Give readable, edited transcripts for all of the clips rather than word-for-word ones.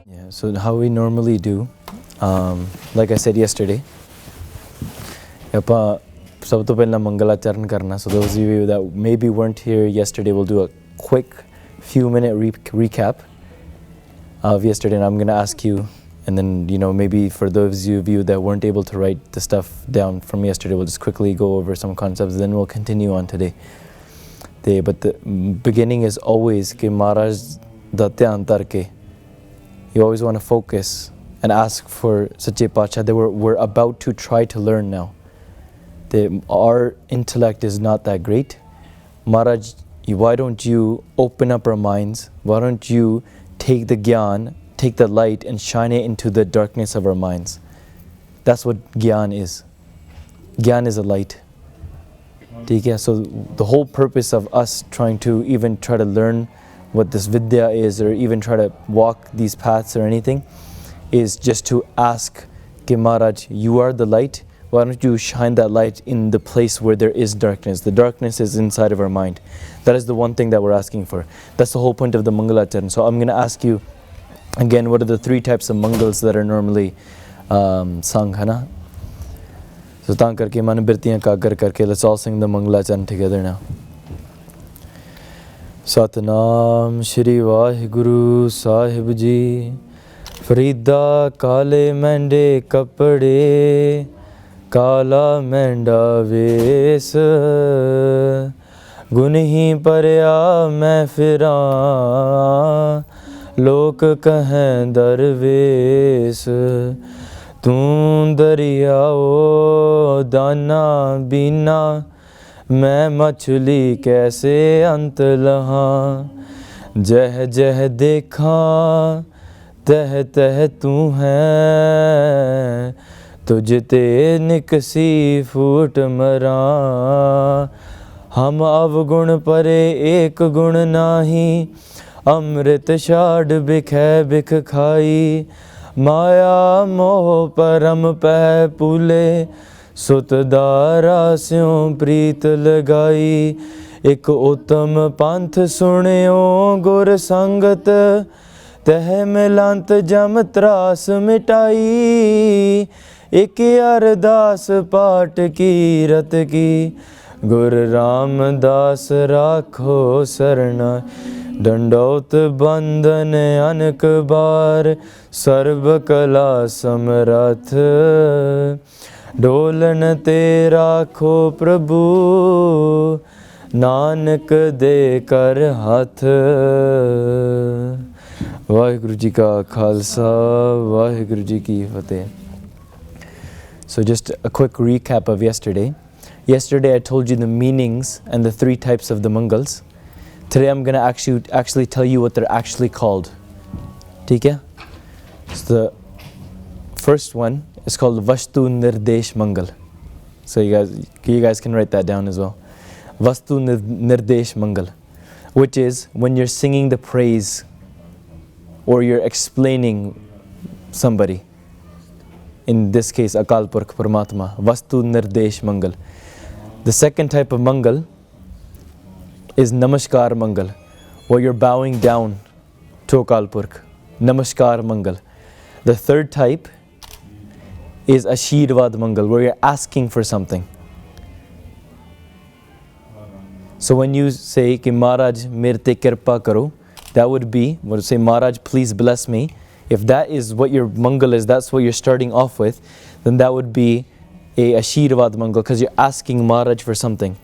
Yeah, so how we normally do, like I said yesterday, ਆਪਾਂ ਸਭ ਤੋਂ ਪਹਿਲਾਂ ਮੰਗਲਾਚਰਨ ਕਰਨਾ. So those of you that maybe weren't here yesterday, we'll do a quick few-minute recap of yesterday, and I'm going to ask you, and then, maybe for those of you that weren't able to write the stuff down from yesterday, we'll just quickly go over some concepts, then we'll continue on today. But the beginning is always कि महाराज दा ध्यान धर you always want to focus and ask for Sache Pacha that we're about to try to learn now. Our intellect is not that great. Maharaj, why don't you open up our minds? Why don't you take the Giaan, take the light and shine it into the darkness of our minds? That's what Giaan is. Giaan is a light. So the whole purpose of us trying to even try to learn what this Vidya is, or even try to walk these paths or anything, is just to ask, Ke Maharaj, you are the light. Why don't you shine that light in the place where there is darkness? The darkness is inside of our mind. That is the one thing that we're asking for. That's the whole point of the Mangalacharan. So I'm going to ask you again, what are the 3 types of Mangals that are normally sung, hai? So taan karke man birtiyan kagar karke, let's all sing the Mangalacharan together now. Satnam Shri Vaheguru Sahib Ji, Farida Kale Mende Kapade, Kala Menda Ves, Gunhi Parya Main Firan, Lok Kahen Darves, Tum Dariyao Dana Bina, मैं मछली कैसे अंत लहाँ, जह जह देखा तह तह तू है, तुझते निकसी फूट मरा, हम अवगुण परे एक गुण नाही, अमृत छाड़ बिखै बिख खाई, माया मोह परम पै पूले, सुतदारा स्यों प्रीत लगाई, एक उत्तम पंथ सुनियो गुर संगत, तह मिलंत जम त्रास मिटाई, एक अरदास पाठ की रत की, गुर रामदास राखो शरण, दंडौत बंधन अनक बार, सर्व कला समरथ, डोलन ते राखो प्रभु, नानक दे कर हाथ. वाहिगुरु जी का खालसा, वाहिगुरु जी की फतेह. So just a quick recap of yesterday. Yesterday I told you the meanings and the 3 types of the Mangals. Today I'm going to actually tell you what they're actually called. ठीक है? So the first one is called Vastu Nirdesh Mangal. So you guys can write that down as well. Vastu Nirdesh Mangal, which is when you're singing the praise or you're explaining somebody. In this case, Akal Purkh Paramatma. Vastu Nirdesh Mangal. The second type of Mangal is Namaskar Mangal, where you're bowing down to Akal Purkh. Namaskar Mangal. The third type is Ashirvad Mangal, where you're asking for something. So when you say कि Maharaj मेरे ते कृपा करो, that would be, when you say Maharaj please bless me, if that is what your Mangal is, that's what you're starting off with, then that would be a Ashirvad Mangal, because you're asking Maharaj for something.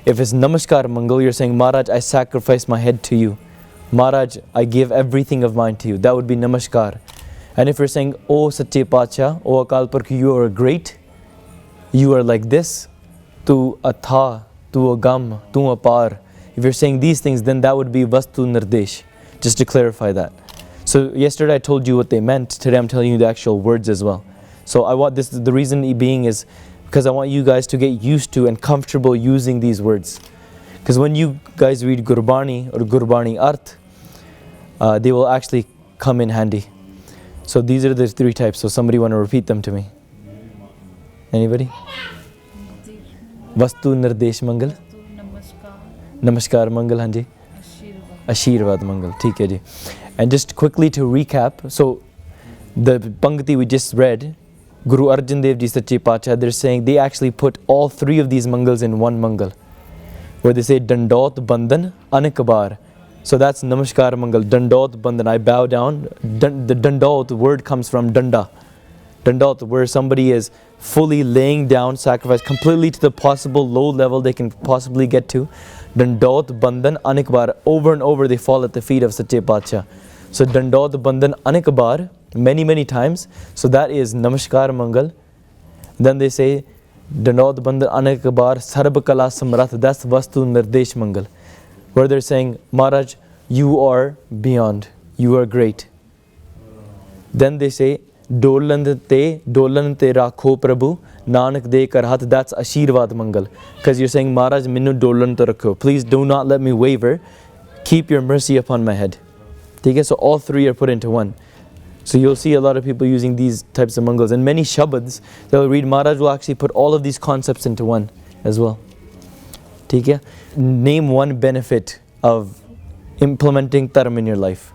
If it's Namaskar Mangal, you're saying Maharaj, I sacrifice my head to you. Maharaj, I give everything of mine to you. That would be Namaskar. And if you're saying, O Sache Pacha, O Akal Purkh, you are great, you are like this, Tu Atha, Tu Agam, Tu Apar. If you're saying these things, then that would be Vastu Nirdesh, just to clarify that. So yesterday I told you what they meant, today I'm telling you the actual words as well. So I want this, the reason being is because I want you guys to get used to and comfortable using these words. Because when you guys read Gurbani or Gurbani Arth, they will actually come in handy. So these are the 3 types. So somebody want to repeat them to me? Anybody? Vastu Nirdesh Mangal. Namaskar Mangal, हाँ जी. Ashirvad Mangal, ठीक है जी. And just quickly to recap, so the Pangati we just read, Guru Arjan Dev Ji Sache Pacha, they're saying they actually put all three of these Mangals in one Mangal, where they say Dandot Bandhan Anikabar. So that's Namaskar Mangal, Dandot Bandhan, I bow down. The Dandot word comes from Danda. Dandot, where somebody is fully laying down sacrifice completely to the possible low level they can possibly get to. Dandot Bandhan Anikbar, over and over they fall at the feet of Sache Pacha. So Dandot Bandhan Anikbar, many times. So that is Namaskar Mangal. Then they say Dandot Bandhan Anikbar Sarab Kala Samrath, that's Vastu Nirdesh Mangal, where they're saying, Maharaj, you are beyond, you are great. Then they say Dolan te rakho Prabhu Nanak de karhat, that's Ashirvad Mangal, because you're saying, Maharaj, minnu dolan to rakho, please do not let me waver, keep your mercy upon my head. Okay, so all three are put into one. So you'll see a lot of people using these types of mangals, and many shabads they'll read, Maharaj will actually put all of these concepts into one as well. Okay? Name one benefit of implementing dharma in your life.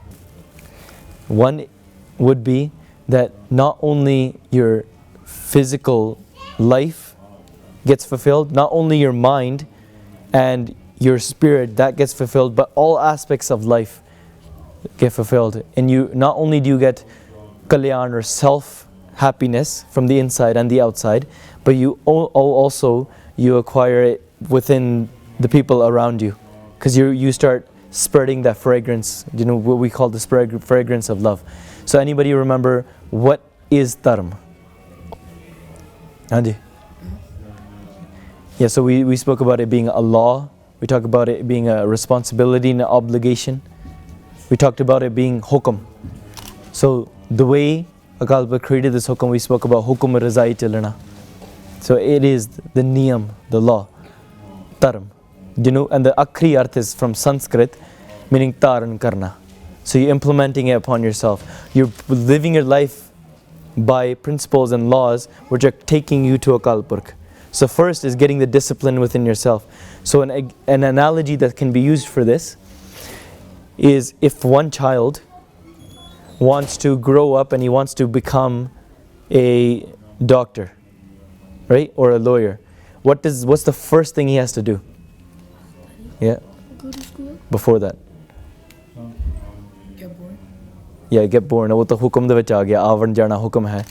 One would be that not only your physical life gets fulfilled, not only your mind and your spirit that gets fulfilled, but all aspects of life get fulfilled. And you not only do you get kalyan or self happiness from the inside and the outside, but you also you acquire it within the people around you, because you start spreading that fragrance, you know, what we call the fragrance of love. So anybody remember what is dharma? Anji? Yeah, so we spoke about it being a law, we talked about it being a responsibility and an obligation, we talked about it being hukum. So the way Akal Purkh created this hukum, we spoke about hukum razai chalana. So it is the niyam, the law, dharma. You know, and the akhri arth is from Sanskrit, meaning taran karna. So you're implementing it upon yourself. You're living your life by principles and laws which are taking you to Akal Purkh. So first is getting the discipline within yourself. So an analogy that can be used for this is, if one child wants to grow up and he wants to become a doctor, right, or a lawyer, what's the first thing he has to do? Yeah. Go to school. Before that. Get born. Yeah, get born. वो तो हुक्म दे विच आ गया, आवन जाना हुक्म है.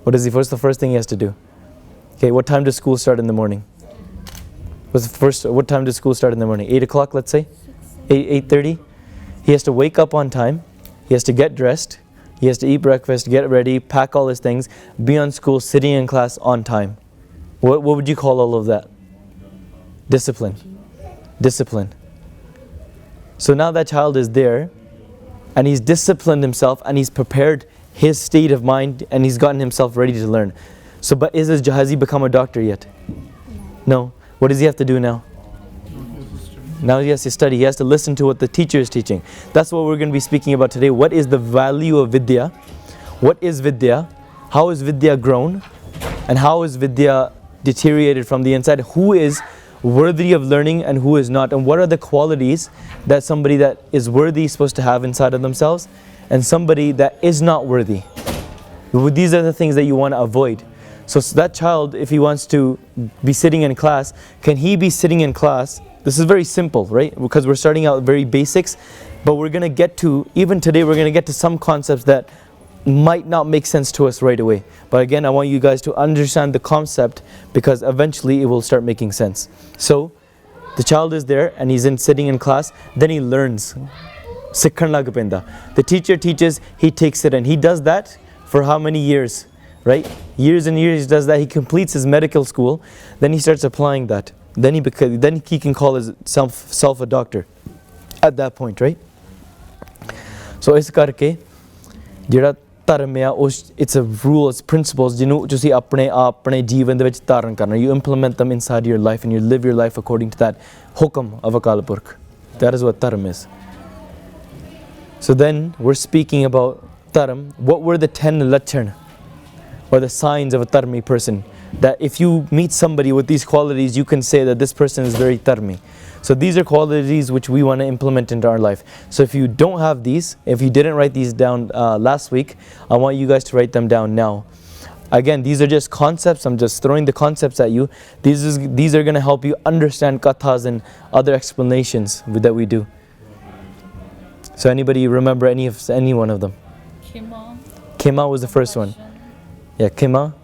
What is the first thing he has to do? Okay, what time does school start in the morning? What time does school start in the morning? 8 o'clock, let's say? 8:30? He has to wake up on time. He has to get dressed. He has to eat breakfast, get ready, pack all his things, be on school, sitting in class on time. What would you call all of that? Discipline. Discipline. So now that child is there and he's disciplined himself and he's prepared his state of mind and he's gotten himself ready to learn. So but has he become a doctor yet? No. What does he have to do now? Now he has to study. He has to listen to what the teacher is teaching. That's what we're going to be speaking about today. What is the value of Vidya? What is Vidya? How is Vidya grown? And how is Vidya deteriorated from the inside? Who is worthy of learning and who is not? And what are the qualities that somebody that is worthy is supposed to have inside of themselves, and somebody that is not worthy? These are the things that you want to avoid. So that child, if he wants to be sitting in class, can he be sitting in class? This is very simple, right? Because we're starting out very basics, but we're going to get to, even today, we're going to get to some concepts that might not make sense to us right away. But again, I want you guys to understand the concept, because eventually it will start making sense. So the child is there and he's sitting in class, then he learns. The teacher teaches, he takes it, and he does that for how many years? Right? Years and years he does that. He completes his medical school, then he starts applying that. Then he can call himself a doctor at that point, right? So ਇਸ ਕਰਕੇ ਜਿਹੜਾ ਧਰਮ ਆ it's a rule, it's principles ਜਿਹਨੂੰ ਤੁਸੀਂ ਆਪਣੇ ਜੀਵਨ ਦੇ ਵਿੱਚ ਧਾਰਨ ਕਰਨਾ. You implement them inside your life and you live your life according to that hukum of Akal Purkh. That is what dharma is. So then we're speaking about dharma. What were the 10 lachan? or the signs of a tarmi person. That if you meet somebody with these qualities, you can say that this person is very tarmi. So these are qualities which we want to implement into our life. So if you don't have these, if you didn't write these down last week, I want you guys to write them down now. Again, these are just concepts. I'm just throwing the concepts at you. These are going to help you understand kathas and other explanations that we do. So anybody remember any one of them? Khema. Khema was the first one. Yeah, khema.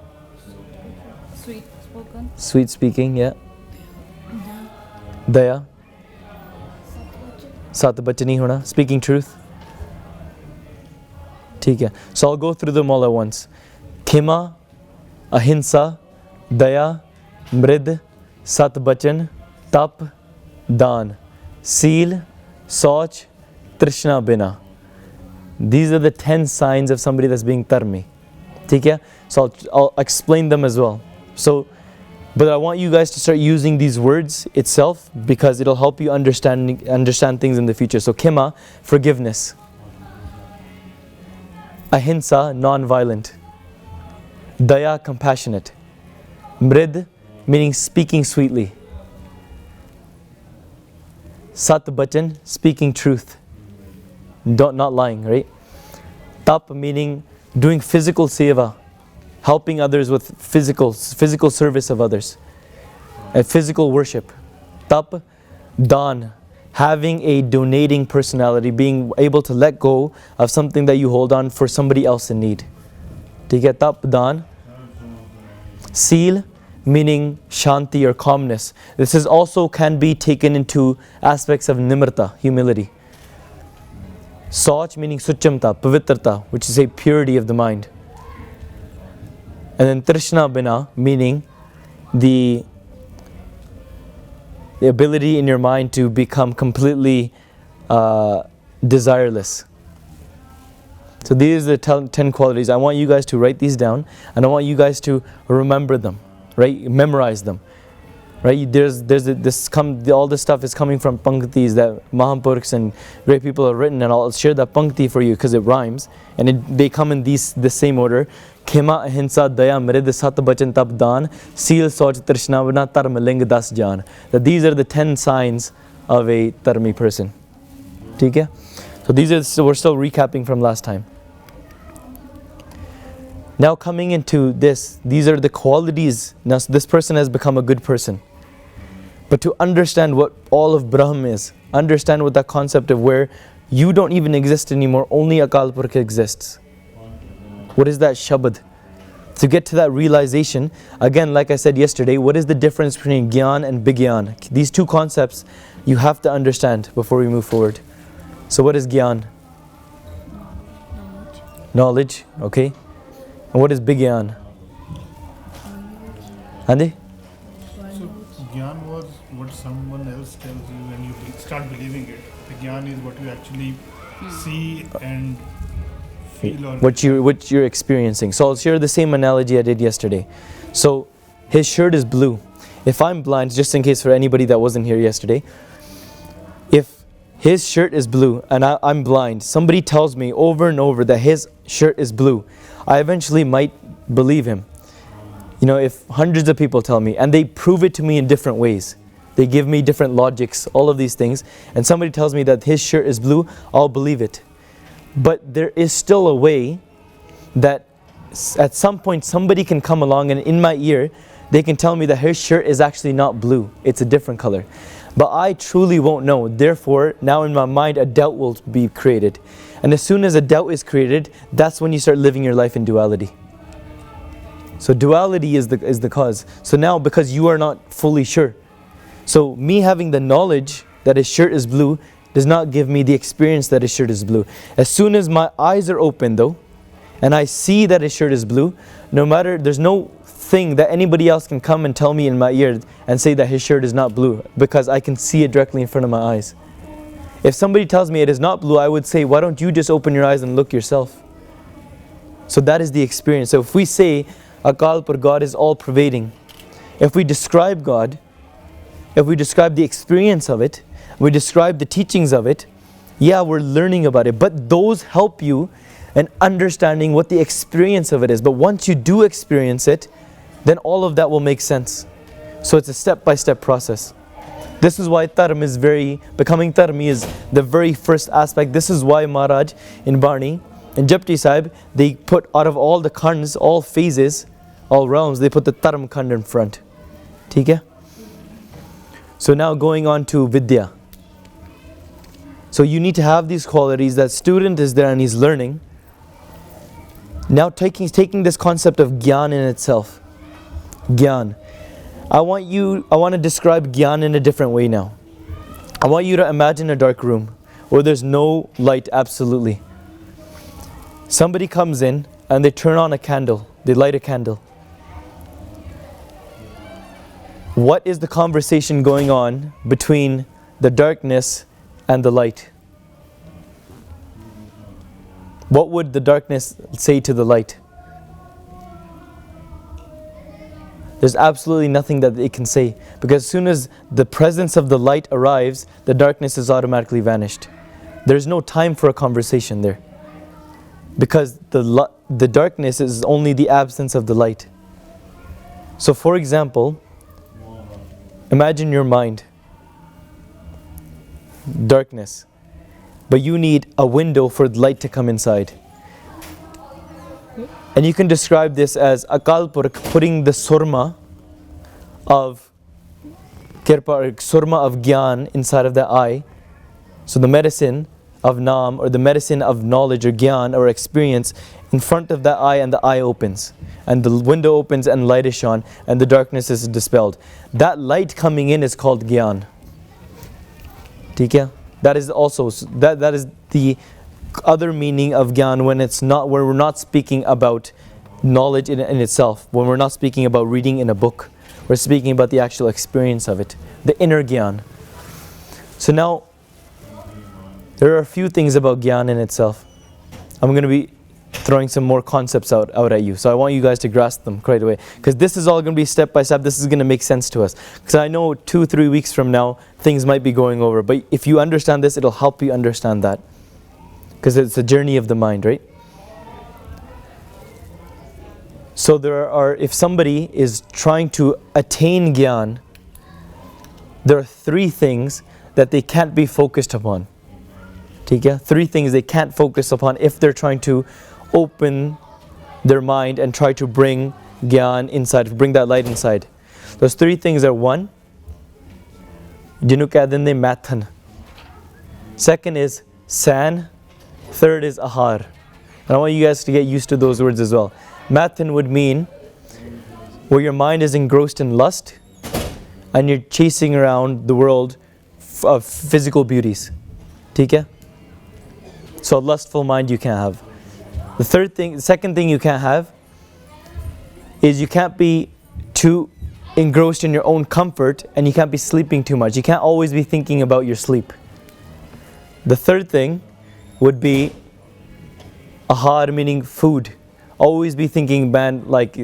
Sweet spoken. Sweet speaking, yeah. Daya. Sat bachani hona, speaking truth. ठीक है. So I'll go through them all at once. Khema, ahimsa, daya, mrid, sat bachan, tap, dan, seal, soch, trishna bina. These are the 10 signs of somebody that's being tarmi. ठीक है? So I'll explain them as well. So, but I want you guys to start using these words itself because it'll help you understand things in the future. So khema, forgiveness. Ahimsa, non-violent. Daya, compassionate. Mrid, meaning speaking sweetly. Sat bachan, speaking truth. Not lying, right? Tap, meaning doing physical seva. Helping others with physical service of others. And physical worship. Tap, dan, having a donating personality, being able to let go of something that you hold on for somebody else in need. ठीक है, tap, dan. Seal, meaning shanti or calmness. This is also can be taken into aspects of nimrta, humility. Soch, meaning suchamta, pavitrata, which is a purity of the mind. And then trishna bina, meaning the ability in your mind to become completely desireless. So these are the 10 qualities. I want you guys to write these down, and I want you guys to remember them, right? Memorize them, right? All this stuff is coming from panktis that Mahampurkhs and great people have written, and I'll share that pankti for you because it rhymes, and they come in the same order. Khema, ahimsa, daya, mrid, sat bachan, tap, dan, seal, soch, trishna, vina, tarm, ling, das, jaan. That these are the 10 signs of a tarmi person. ठीक है? So we're still recapping from last time. Now coming into this, these are the qualities. Now this person has become a good person. But to understand what all of Brahm is, understand what that concept of where you don't even exist anymore, only Akal Purkh exists. What is that shabad? To get to that realization, again, like I said yesterday, what is the difference between Giaan and Vigyan? These two concepts you have to understand before we move forward. So what is Giaan? Knowledge, okay. And what is Vigyan? Andy? So Giaan was what someone else tells you and you start believing it. The Giaan is what you actually see and feel or what you're experiencing. So I'll share the same analogy I did yesterday. So his shirt is blue. If I'm blind, just in case for anybody that wasn't here yesterday, if his shirt is blue and I'm blind, somebody tells me over and over that his shirt is blue, I eventually might believe him. You know, if hundreds of people tell me and they prove it to me in different ways, they give me different logics, all of these things, and somebody tells me that his shirt is blue, I'll believe it. But there is still a way that at some point somebody can come along and in my ear they can tell me that his shirt is actually not blue, it's a different color. But I truly won't know. Therefore, now in my mind a doubt will be created. And as soon as a doubt is created, that's when you start living your life in duality. So duality is the cause. So now because you are not fully sure. So me having the knowledge that his shirt is blue does not give me the experience that his shirt is blue. As soon as my eyes are open though, and I see that his shirt is blue, there's no thing that anybody else can come and tell me in my ear and say that his shirt is not blue, because I can see it directly in front of my eyes. If somebody tells me it is not blue, I would say, why don't you just open your eyes and look yourself? So that is the experience. So if we say Akal Purkh, God is all pervading, if we describe God, if we describe the experience of it, we describe the teachings of it, yeah, we're learning about it, but those help you and understanding what the experience of it is. But once you do experience it, then all of that will make sense. So it's a step-by-step process. This is why Dharm is becoming Dharmi is the very first aspect. This is why Maharaj in Barni and Japji Sahib, they put out of all the khands, all phases, all realms, they put the Dharm khand in front. ठीक है? So now going on to Vidya. So you need to have these qualities. That student is there and he's learning. Now taking this concept of Giaan in itself. Giaan. I want to describe Giaan in a different way now. I want you to imagine a dark room where there's no light absolutely. Somebody comes in and they turn on a candle. They light a candle. What is the conversation going on between the darkness and the light? What would the darkness say to the light? There's absolutely nothing that it can say, because as soon as the presence of the light arrives, the darkness is automatically vanished. There's no time for a conversation there, because the darkness is only the absence of the light. So for example, imagine your mind, darkness, but you need a window for the light to come inside. And you can describe this as Akal Purakh putting the surma of kirpa, or surma of Giaan inside of the eye. So the medicine of Naam, or the medicine of knowledge or Giaan or experience, in front of that eye, and the eye opens. And the window opens and light is shone and the darkness is dispelled. That light coming in is called Giaan. Okay? That is also, that is the other meaning of Giaan when we're not speaking about knowledge in itself, when we're not speaking about reading in a book. We're speaking about the actual experience of it, the inner Giaan. So now, there are a few things about Giaan in itself. I'm going to be throwing some more concepts out at you. So I want you guys to grasp them right away. Because this is all going to be step by step. This is going to make sense to us. Because I know 2-3 weeks from now, things might be going over. But if you understand this, it'll help you understand that. Because it's a journey of the mind, right? So if somebody is trying to attain Giaan, there are 3 things that they can't be focused upon. Okay? 3 things they can't focus upon if they're trying to open their mind and try to bring Giaan inside, bring that light inside. Those 3 things are: 1, jinu keh dinde mathan. Second is san. Third is ahar. And I want you guys to get used to those words as well. Mathan would mean where your mind is engrossed in lust and you're chasing around the world of physical beauties. Okay? So a lustful mind you can't have. The second thing you can't have is you can't be too engrossed in your own comfort, and you can't be sleeping too much. You can't always be thinking about your sleep. The third thing would be ahar, meaning food. Always be thinking, man, like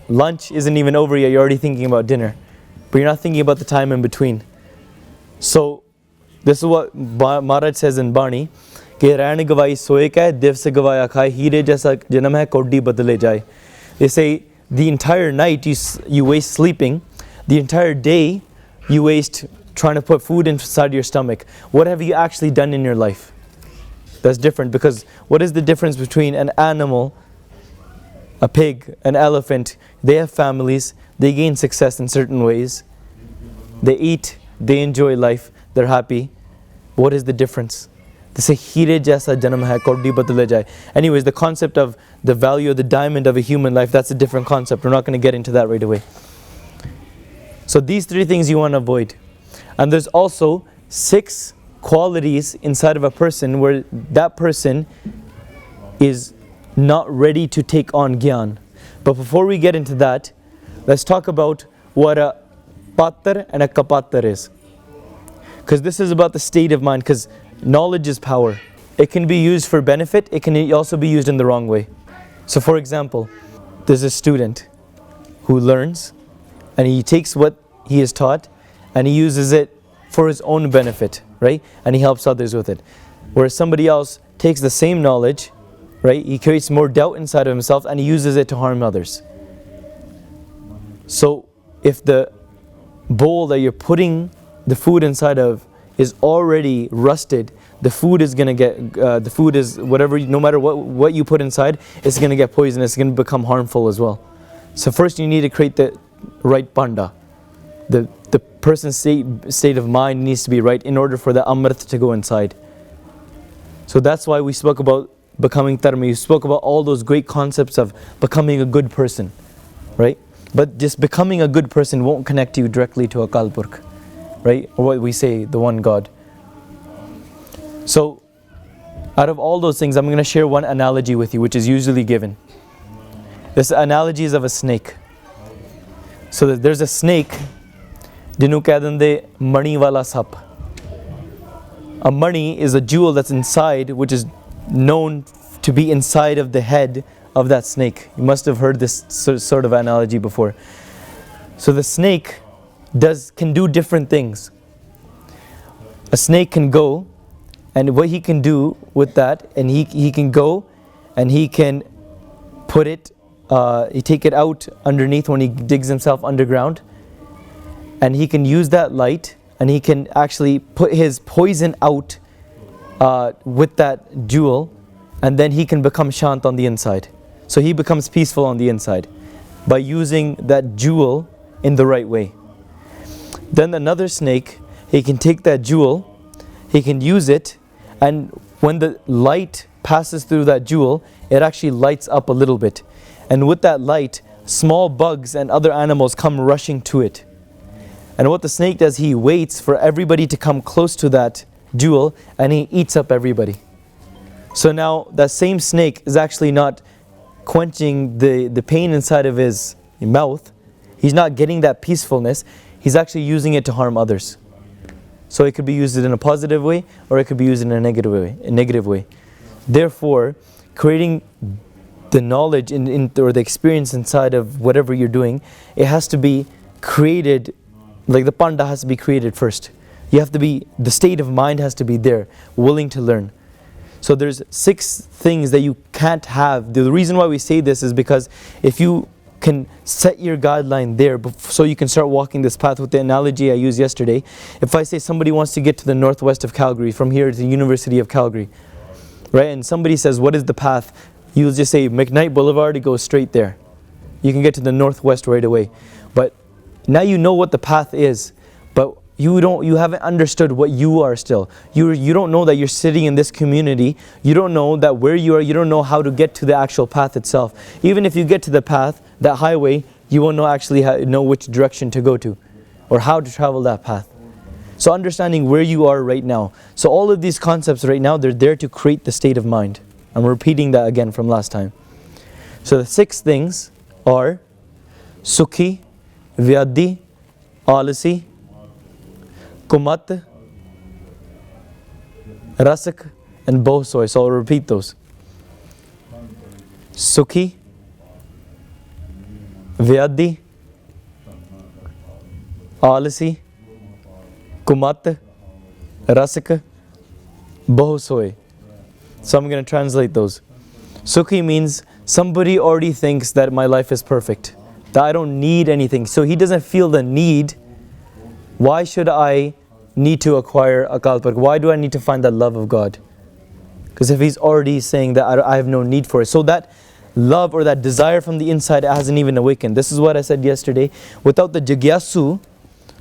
lunch isn't even over yet, you're already thinking about dinner. But you're not thinking about the time in between. So this is what Maharaj says in Barni. They say the entire night you waste sleeping, the entire day you waste trying to put food inside your stomach. What have you actually done in your life? That's different, because what is the difference between an animal, a pig, an elephant? They have families, they gain success in certain ways, they eat, they enjoy life, they're happy. What is the difference? They say, Heere jaisa janam hai, kaudi badle jaye. Anyways, the concept of the value of the diamond of a human life, that's a different concept. We're not going to get into that right away. So these 3 things you want to avoid. And there's also 6 qualities inside of a person where that person is not ready to take on Giaan. But before we get into that, let's talk about what a pattar and a kapattar is. Because this is about the state of mind, because knowledge is power. It can be used for benefit, it can also be used in the wrong way. So for example, there's a student who learns and he takes what he is taught and he uses it for his own benefit, right? And he helps others with it. Whereas somebody else takes the same knowledge right? He creates more doubt inside of himself and he uses it to harm others. So if the bowl that you're putting the food inside of is already rusted, the food is gonna get, the food is whatever, no matter what you put inside, it's gonna get poisonous, it's gonna become harmful as well. So first you need to create the right panda. The person's state of mind needs to be right in order for the amrit to go inside. So that's why we spoke about becoming dharma. We spoke about all those great concepts of becoming a good person, right? But just becoming a good person won't connect you directly to Akal Purkh, right? Or what we say, the one God. So out of all those things, I'm going to share one analogy with you, which is usually given. This analogy is of a snake. So that there's a snake, ਜਿਹਨੂੰ ਕਹਿ ਦਿੰਦੇ ਮਣੀ ਵਾਲਾ ਸੱਪ. A mani is a jewel that's inside, which is known to be inside of the head of that snake. You must have heard this sort of analogy before. So the snake can do different things. A snake can go, and what he can do with that, and he can go and he can put it, he take it out underneath when he digs himself underground, and he can use that light and he can actually put his poison out with that jewel, and then he can become shant on the inside. So he becomes peaceful on the inside by using that jewel in the right way. Then another snake, he can take that jewel, he can use it, and when the light passes through that jewel, it actually lights up a little bit. And with that light, small bugs and other animals come rushing to it. And what the snake does, he waits for everybody to come close to that jewel and he eats up everybody. So now that same snake is actually not quenching the pain inside of his mouth. He's not getting that peacefulness. He's actually using it to harm others. So it could be used in a positive way or it could be used in a negative way. Therefore, creating the knowledge or the experience inside of whatever you're doing, it has to be created. Like the panda has to be created first. You have to be, the state of mind has to be there, willing to learn. So there's 6 things that you can't have. The reason why we say this is because if you can set your guideline there so you can start walking this path with the analogy I used yesterday. If I say somebody wants to get to the northwest of Calgary, from here to the University of Calgary, right? And somebody says, what is the path? You'll just say McKnight Boulevard, it goes straight there. You can get to the northwest right away. But now you know what the path is, but you haven't understood what you are still. You don't know that you're sitting in this community. You don't know that where you are, you don't know how to get to the actual path itself. Even if you get to the path, that highway, you won't know which direction to go to or how to travel that path. So understanding where you are right now. So all of these concepts right now, they're there to create the state of mind. I'm repeating that again from last time. So the 6 things are Sukhi, Vyadi, Alasi, Kumat, Rasak, and Bohsoy. So I'll repeat those. Sukhi, Vyadi, Alasi, Kumat, Rasak, Bohsoy. So I'm going to translate those. Sukhi means somebody already thinks that my life is perfect, that I don't need anything. So he doesn't feel the need. Why should I need to acquire Akal Purkh? Why do I need to find that love of God? Because if he's already saying that I have no need for it. So that love or that desire from the inside hasn't even awakened. This is what I said yesterday. Without the jigyasu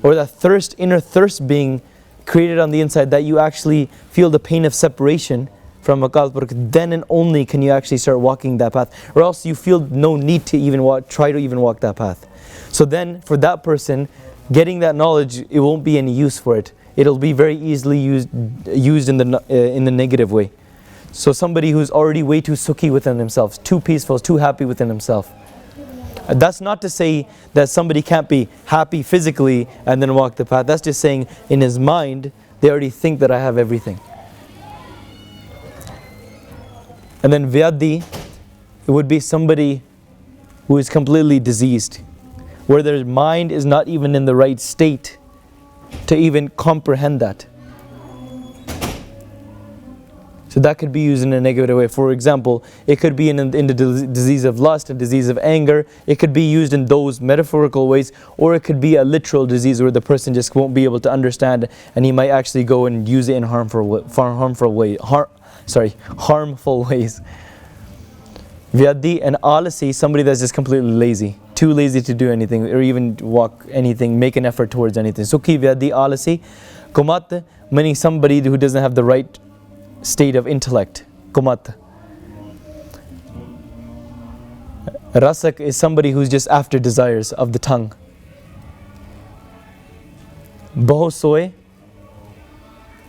or that thirst, inner thirst being created on the inside, that you actually feel the pain of separation from Akal Purkh, then and only can you actually start walking that path. Or else you feel no need to even try to even walk that path. So then for that person, getting that knowledge, it won't be any use for it. It'll be very easily used in the negative way. So somebody who's already way too sukhi within themselves, too peaceful, too happy within himself. That's not to say that somebody can't be happy physically and then walk the path. That's just saying in his mind, they already think that I have everything. And then Vyadi, it would be somebody who is completely diseased, where their mind is not even in the right state to even comprehend that. So So that could be used in a negative way. For example, it could be in the disease of lust, a disease of anger. It could be used in those metaphorical ways, or it could be a literal disease where the person just won't be able to understand, and he might actually go and use it in harmful ways. Vyadi and alasi, somebody that's just completely lazy, too lazy to do anything, or even walk anything, make an effort towards anything. Sukhi, vyadi, alasi. Kumat, meaning somebody who doesn't have the right state of intellect. Kumat. Rasak is somebody who's just after desires of the tongue. Bahosoy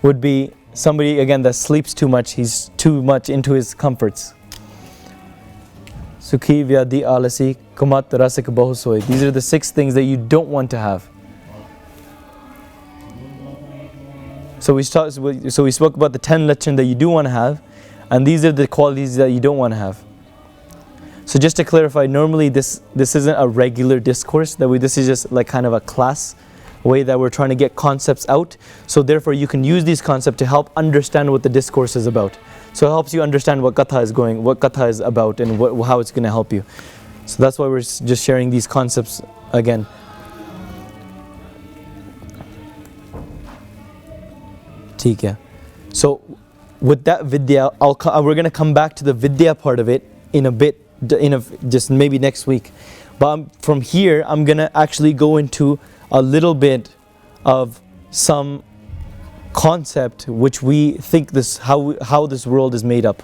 would be somebody again that sleeps too much, he's too much into his comforts. Sukhi, vyadi, alasi, kumat, rasak, bahosoy. These are the 6 things that you don't want to have. So we spoke about the 10 lachan that you do want to have, and these are the qualities that you don't want to have. So just to clarify, normally this isn't a regular discourse. This is just like kind of a class way that we're trying to get concepts out. So therefore you can use these concepts to help understand what the discourse is about. So it helps you understand what katha is about, and how it's going to help you. So that's why we're just sharing these concepts again. So with that vidya, we're going to come back to the vidya part of it in a bit, just maybe next week. But from here, I'm going to actually go into a little bit of some concept which we think how this world is made up.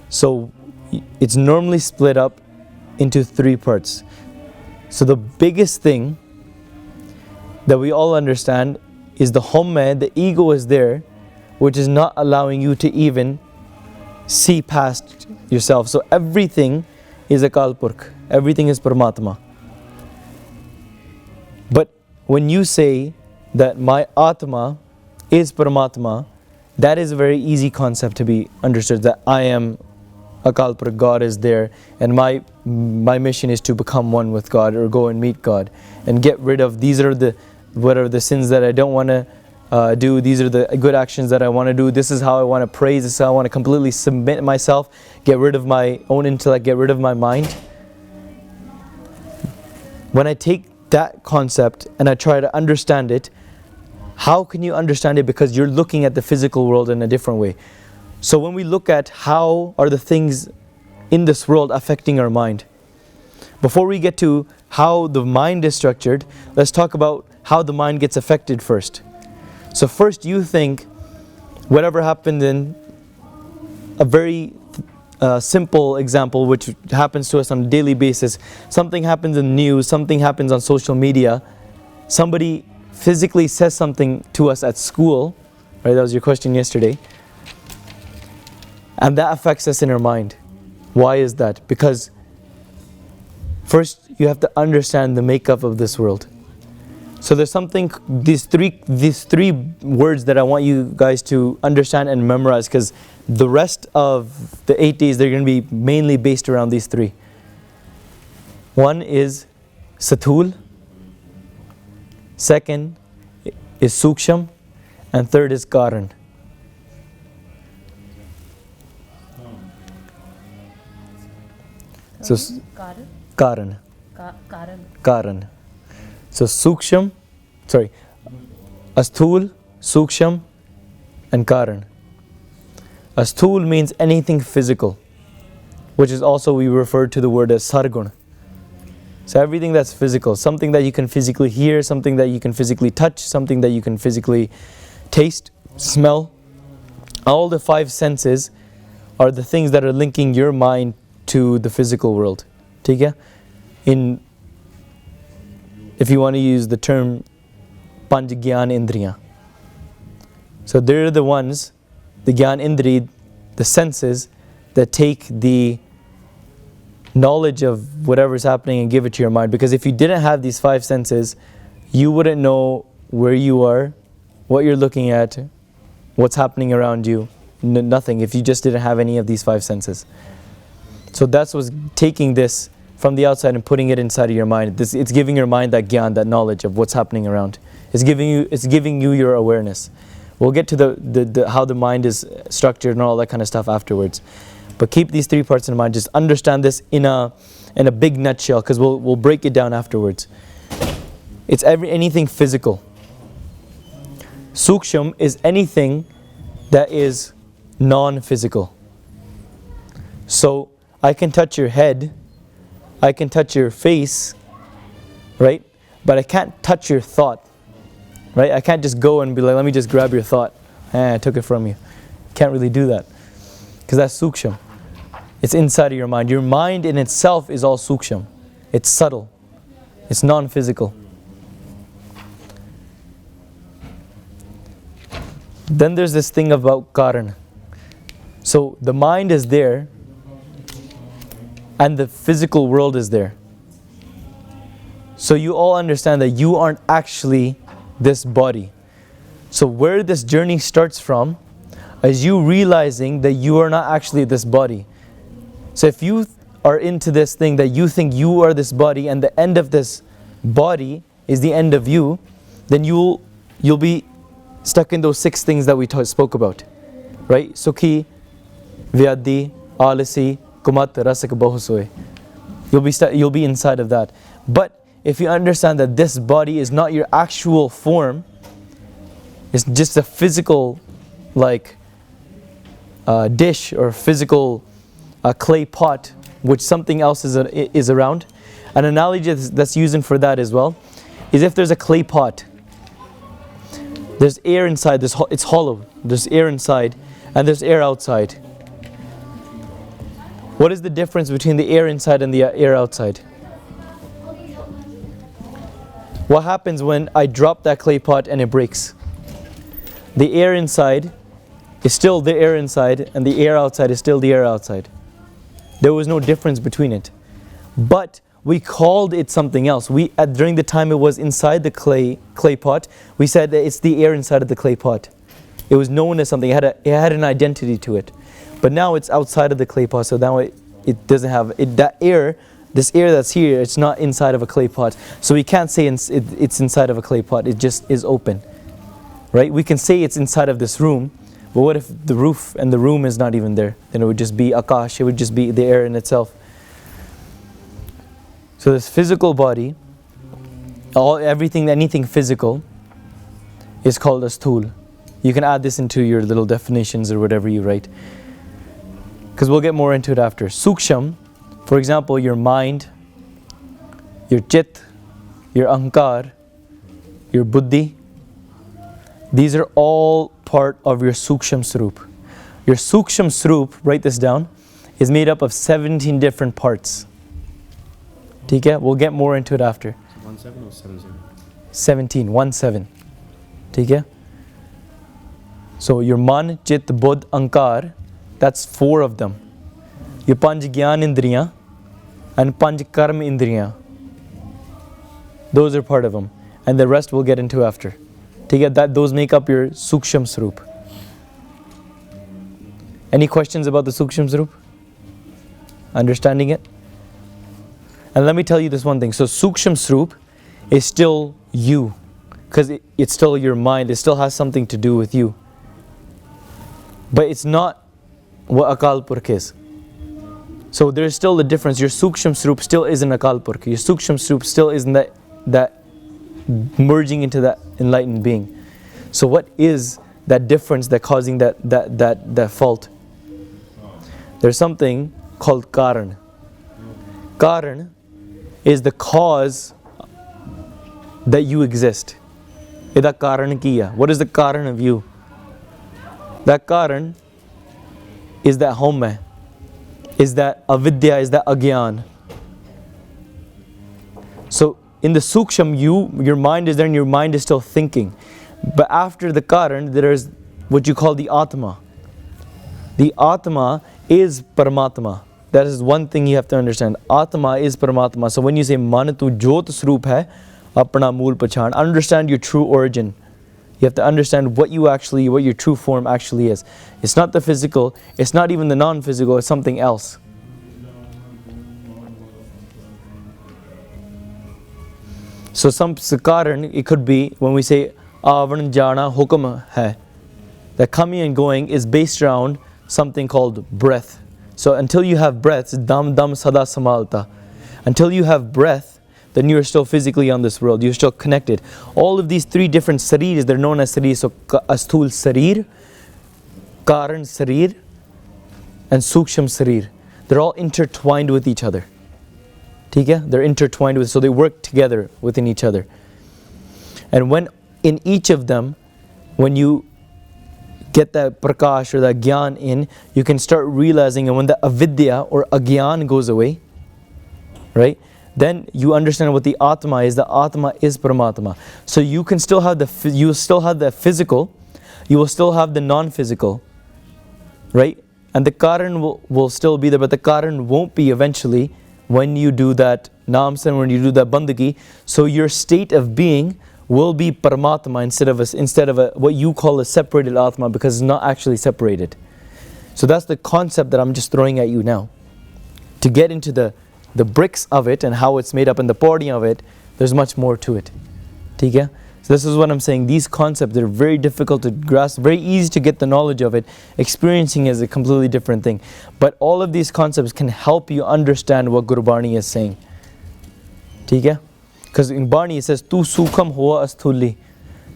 So it's normally split up into 3 parts. So the biggest thing that we all understand is the homme, the ego is there, which is not allowing you to even see past yourself. So everything is Akal Purkh, everything is Paramatma. But when you say that my Atma is Paramatma, that is a very easy concept to be understood, that I am Akal Purkh, God is there, and my mission is to become one with God, or go and meet God and get rid of what are the sins that I don't want to do, these are the good actions that I want to do, this is how I want to praise, this is how I want to completely submit myself, get rid of my own intellect, get rid of my mind. When I take that concept and I try to understand it, how can you understand it? Because you're looking at the physical world in a different way. So when we look at how are the things in this world affecting our mind, before we get to how the mind is structured, let's talk about how the mind gets affected first. So first you think whatever happened in a very simple example which happens to us on a daily basis, something happens in the news, something happens on social media, somebody physically says something to us at school, right? That was your question yesterday. And that affects us in our mind. Why is that? Because first you have to understand the makeup of this world. So there's something, these three words that I want you guys to understand and memorize, because the rest of the 8 days they're going to be mainly based around these 3. One is Sathul, second is Suksham, and third is Karan. So Karan. Karan. So Asthul, Suksham and Karan. Asthul means anything physical, which is also we refer to the word as Sargun. So everything that's physical, something that you can physically hear, something that you can physically touch, something that you can physically taste, smell. All the 5 senses are the things that are linking your mind to the physical world. If you want to use the term Panj Giaan Indriya. So they're the ones, the Giaan Indri, the senses that take the knowledge of whatever's happening and give it to your mind. Because if you didn't have these 5 senses, you wouldn't know where you are, what you're looking at, what's happening around you, nothing, if you just didn't have any of these 5 senses. So that's what's taking this from the outside and putting it inside of your mind. It's giving your mind that Giaan, that knowledge of what's happening around. It's giving you your awareness. We'll get to the how the mind is structured and all that kind of stuff afterwards. But keep these three parts in mind. Just understand this in a big nutshell, because we'll break it down afterwards. It's anything physical. Suksham is anything that is non-physical. So I can touch your head, I can touch your face, right? But I can't touch your thought, right? I can't just go and be like, let me just grab your thought. I took it from you. Can't really do that, because that's suksham. It's inside of your mind. Your mind in itself is all suksham. It's subtle. It's non-physical. Then there's this thing about karan. So the mind is there and the physical world is there. So you all understand that you aren't actually this body. So where this journey starts from is you realizing that you are not actually this body. So if you are into this thing that you think you are this body and the end of this body is the end of you, then you'll be stuck in those 6 things that we spoke about, right? Sukhi, Vyadi, Alasi, Kumat, Rasak, Bahusoy. You'll be inside of that. But if you understand that this body is not your actual form, it's just a physical dish or physical clay pot which something else is around. An analogy that's used for that as well is if there's a clay pot, there's air inside, it's hollow, there's air inside and there's air outside. What is the difference between the air inside and the air outside? What happens when I drop that clay pot and it breaks? The air inside is still the air inside and the air outside is still the air outside. There was no difference between it. But we called it something else. During the time it was inside the clay pot, we said that it's the air inside of the clay pot. It was known as something, it had an identity to it. But now it's outside of the clay pot, so now it doesn't have, this air that's here, it's not inside of a clay pot. So we can't say it's inside of a clay pot, it just is open. Right? We can say it's inside of this room, but what if the roof and the room is not even there? Then it would just be akash, it would just be the air in itself. So this physical body, anything physical is called a stool. You can add this into your little definitions or whatever you write, because we'll get more into it after. Suksham, for example, your mind, your chit, your ahankar, your buddhi, these are all part of your suksham swarup. Your suksham swarup, write this down, is made up of 17 different parts. Okay? We'll get more into it after. 17 or 70? 17, 17. Okay? So your man, chit, buddh, ahankar, that's 4 of them. Your 5 Giaan indriya and 5 karm indriya. Those are part of them. And the rest we'll get into after. Those make up your suksham swarup. Any questions about the suksham swarup? Understanding it? And let me tell you this one thing. So suksham swarup is still you, because it's still your mind. It still has something to do with you. But it's not what Akal Purkh is. So there's still the difference. Your suksham swarup still isn't Akal Purkh. Your suksham swarup still isn't that merging into that enlightened being. So what is that difference that causing that fault? There's something called karan. Karan is the cause that you exist. Ida karan kiya. What is the karan of you? That karan is that home, is that avidya, is that Giaan. So in the suksham, your mind is there and your mind is still thinking. But after the karan, there is what you call the atma. The atma is Paramatma. That is one thing you have to understand. Atma is Paramatma. So when you say man tu jot swarup hai, apna mool pachan, understand your true origin. You have to understand what your true form actually is. It's not the physical, it's not even the non-physical, it's something else. So some karan, it could be when we say avan jana hukum hai. the coming and going is based around something called breath. So until you have breath, dam dam sada samalta. Until you have breath, then you are still physically on this world. You're still connected. All of these three different sarirs, they're known as sarir. So asthul sarir, karan sarir, and suksham sarir. They're all intertwined with each other. They're intertwined with, so they work together within each other. And when in each of them, when you get that prakash or that Giaan in, you can start realizing, and when the avidya or agyan goes away, right, then you understand what the Atma is. The Atma is Paramatma. So you can still have the physical, you will still have the non-physical, right? And the Karan will still be there, but the Karan won't be eventually when you do that Namsan, when you do that Bandagi. So your state of being will be Paramatma instead of what you call a separated Atma, because it's not actually separated. So that's the concept that I'm just throwing at you now. To get into the bricks of it and how it's made up and the body of it, there's much more to it. So this is what I'm saying. These concepts are very difficult to grasp, very easy to get the knowledge of it. Experiencing is a completely different thing. But all of these concepts can help you understand what Gurbani is saying. Because in Bani it says, Tu sukham hoa asthuli.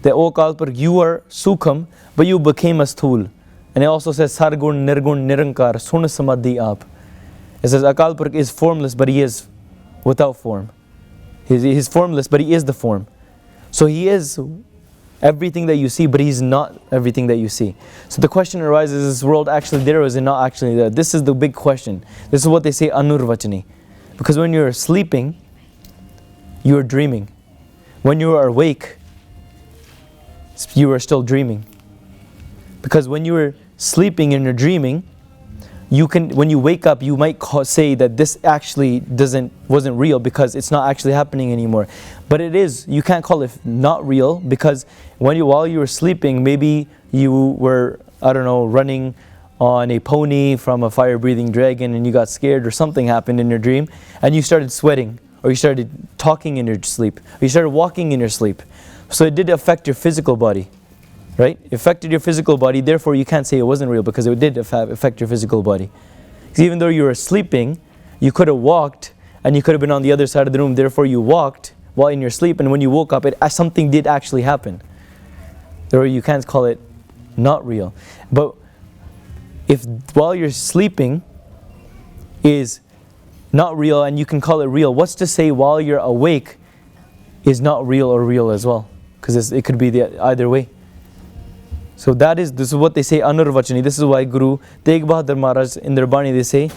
That, O Kalpur, you are sukham, but you became asthul. And it also says, Sargun, Nirgun, Nirankar, Sun Samadhi Aap. It says, Akalpurk is formless, but he is without form. He's formless, but he is the form. So he is everything that you see, but he's not everything that you see. So the question arises, is this world actually there or is it not actually there? This is the big question. This is what they say, Anurvachani. Because when you're sleeping, you are dreaming. When you are awake, you are still dreaming. Because when you are sleeping and you're dreaming, when you wake up, you might say that this actually wasn't real because it's not actually happening anymore. But it is. You can't call it not real, because while you were sleeping, maybe you were, running on a pony from a fire-breathing dragon and you got scared or something happened in your dream and you started sweating, or you started talking in your sleep, or you started walking in your sleep. So it did affect your physical body. Right? It affected your physical body, therefore you can't say it wasn't real because it did affect your physical body. Because even though you were sleeping, you could have walked and you could have been on the other side of the room, therefore you walked while in your sleep, and when you woke up, something did actually happen. Therefore you can't call it not real. But if while you're sleeping is not real and you can call it real, what's to say while you're awake is not real or real as well? Because it could be either way. So this is what they say, Anurvachani. This is why Guru Tegh Bahadur Maharaj in their Bani, they say,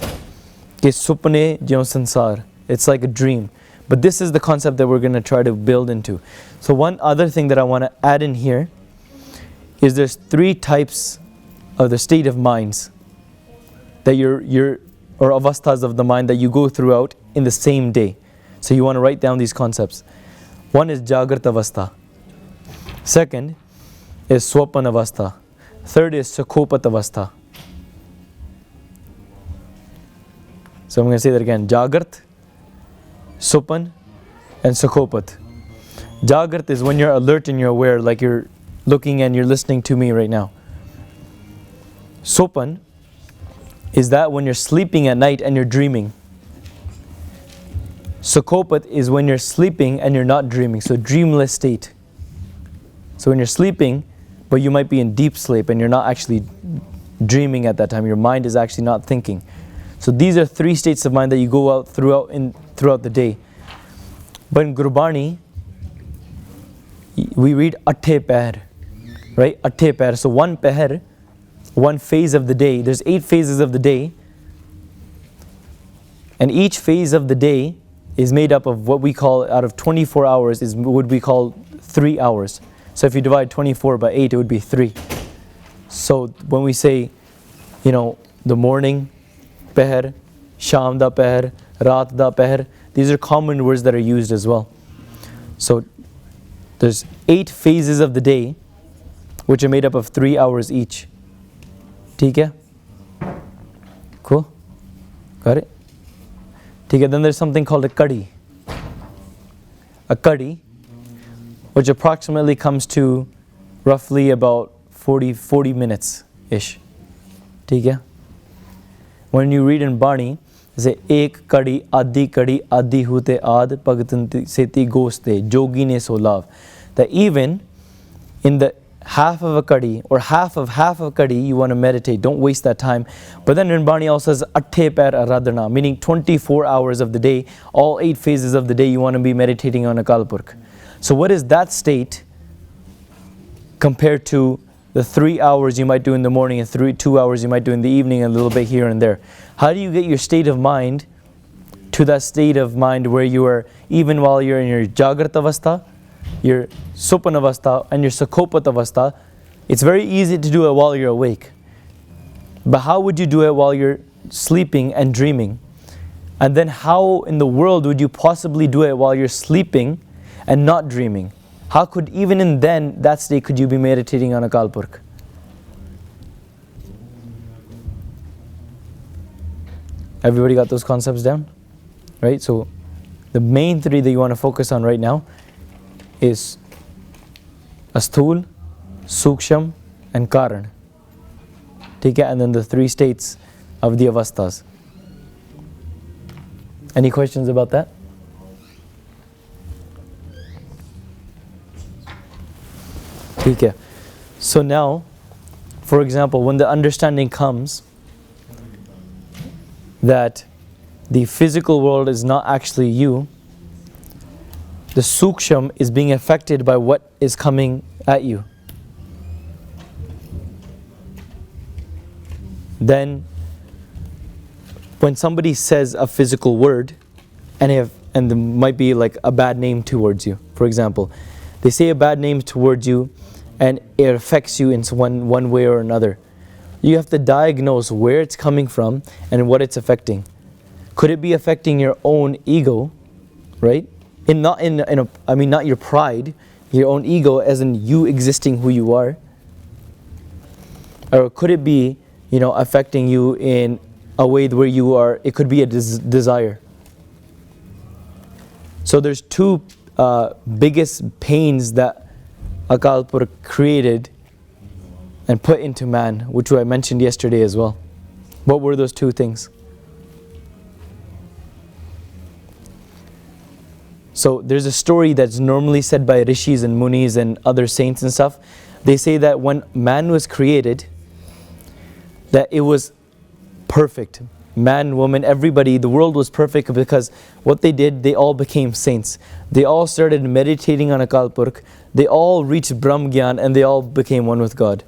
Ke supne jyon sansar. It's like a dream. But this is the concept that we're going to try to build into. So one other thing that I want to add in here is there's 3 types of the state of minds that or avasthas of the mind that you go throughout in the same day. So you want to write down these concepts. One is Jagrat Avastha. Second is Swapan Avastha. Third is Sakhopat Avastha. So I'm going to say that again. Jagrat, Supan, and Sakhopat. Jagrat is when you're alert and you're aware, like you're looking and you're listening to me right now. Supan is that when you're sleeping at night and you're dreaming. Sakhopat is when you're sleeping and you're not dreaming, so dreamless state. So when you're sleeping, but you might be in deep sleep and you're not actually dreaming at that time. Your mind is actually not thinking. So these are 3 states of mind that you go out throughout the day. But in Gurbani, we read Athe Pahar, right? Athe Pahar. So one Pahar, one phase of the day. There's 8 phases of the day, and each phase of the day is made up of what we call, out of 24 hours, would be called 3 hours. So if you divide 24 by 8, it would be 3. So when we say, the morning Pahar, Sham da Pahar, Raat da Pahar, these are common words that are used as well. So there's 8 phases of the day, which are made up of 3 hours each. ठीक है? Cool? Got it? ठीक है, then there's something called a kadi. A kadi, which approximately comes to roughly about 40 minutes-ish. ठीक है? When you read in Bani, say ek kadi adi hute ad pagatanti seti goste jogi ne so lav. That even in the half of a kadi or half of a kadi you want to meditate, don't waste that time. But then in Bani also says atte per aradhana, meaning 24 hours of the day, all 8 phases of the day you want to be meditating on Akal Purkh. So what is that state compared to the 3 hours you might do in the morning and 2 hours you might do in the evening and a little bit here and there? How do you get your state of mind to that state of mind where you are, even while you're in your Jagrat Avastha, your Supan Avastha and your Sakopat Avastha? It's very easy to do it while you're awake. But how would you do it while you're sleeping and dreaming? And then how in the world would you possibly do it while you're sleeping and not dreaming? How could, even in then, that state, could you be meditating on Akal Purkh? Everybody got those concepts down? Right? So, the main 3 that you want to focus on right now is Asthul, Suksham and Karan. Okay? And then the 3 states of the Avasthas. Any questions about that? Okay. So now, for example, when the understanding comes that the physical world is not actually you, the suksham is being affected by what is coming at you. Then, when somebody says a physical word, and there might be like a bad name towards you, for example, they say a bad name towards you, and it affects you in one way or another. You have to diagnose where it's coming from and what it's affecting. Could it be affecting your own ego, right? Not your pride, your own ego, as in you existing who you are. Or could it be, affecting you in a way where you are? It could be a desire. So there's 2 biggest pains that Akal Purkh created and put into man, which I mentioned yesterday as well. What were those 2 things? So there's a story that's normally said by rishis and munis and other saints and stuff. They say that when man was created, that it was perfect. Man, woman, everybody, the world was perfect because what they did, they all became saints. They all started meditating on Akal Purkh. They all reached Brahm Giaan and they all became one with God.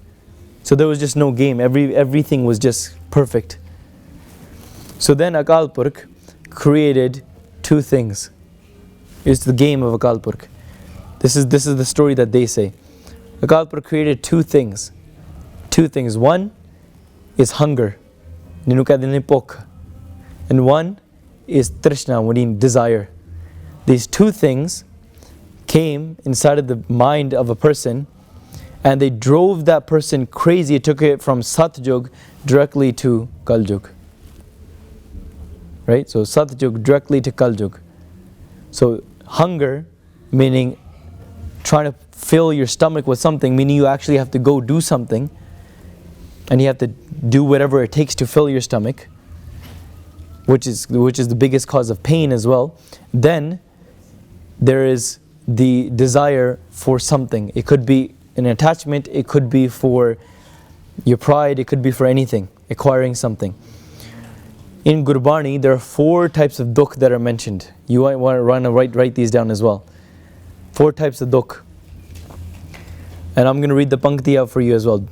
So there was just no game. Everything was just perfect. So then Akal Purkh created 2 things. It's the game of Akal Purkh. This is the story that they say. Akal Purkh created 2 things. 2 things. One is hunger. And one is trishna, meaning desire. These 2 things came inside of the mind of a person and they drove that person crazy. It took it from Satyug directly to Kaljug. Right? So Satyug directly to Kaljug. So hunger, meaning trying to fill your stomach with something, meaning you actually have to go do something and you have to do whatever it takes to fill your stomach, which is the biggest cause of pain as well. Then there is the desire for something. It could be an attachment, it could be for your pride, it could be for anything, acquiring something. In Gurbani, there are 4 types of dukh that are mentioned. You might want to write these down as well. 4 types of dukh. And I'm going to read the pankti out for you as well.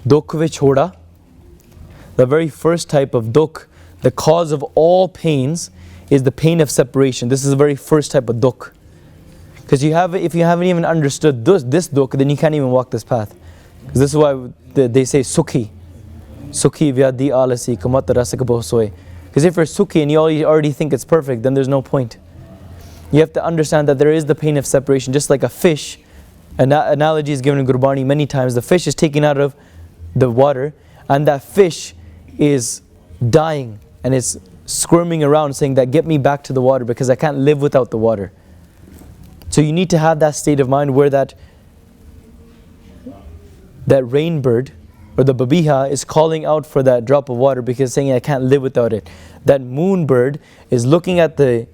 Dukh vich hoda. The very first type of dukh, the cause of all pains, is the pain of separation. This is the very first type of dukh. Because if you haven't even understood this dukh, then you can't even walk this path. Because this is why they say Sukhi. Sukhi vyadi alasi kamat rasak bohsoy. Because if you're Sukhi and you already think it's perfect, then there's no point. You have to understand that there is the pain of separation. Just like a fish, an analogy is given in Gurbani many times. The fish is taken out of the water and that fish is dying and is squirming around saying that get me back to the water because I can't live without the water. So you need to have that state of mind where that that rain bird or the babiha is calling out for that drop of water because saying I can't live without it. That moon bird is looking at the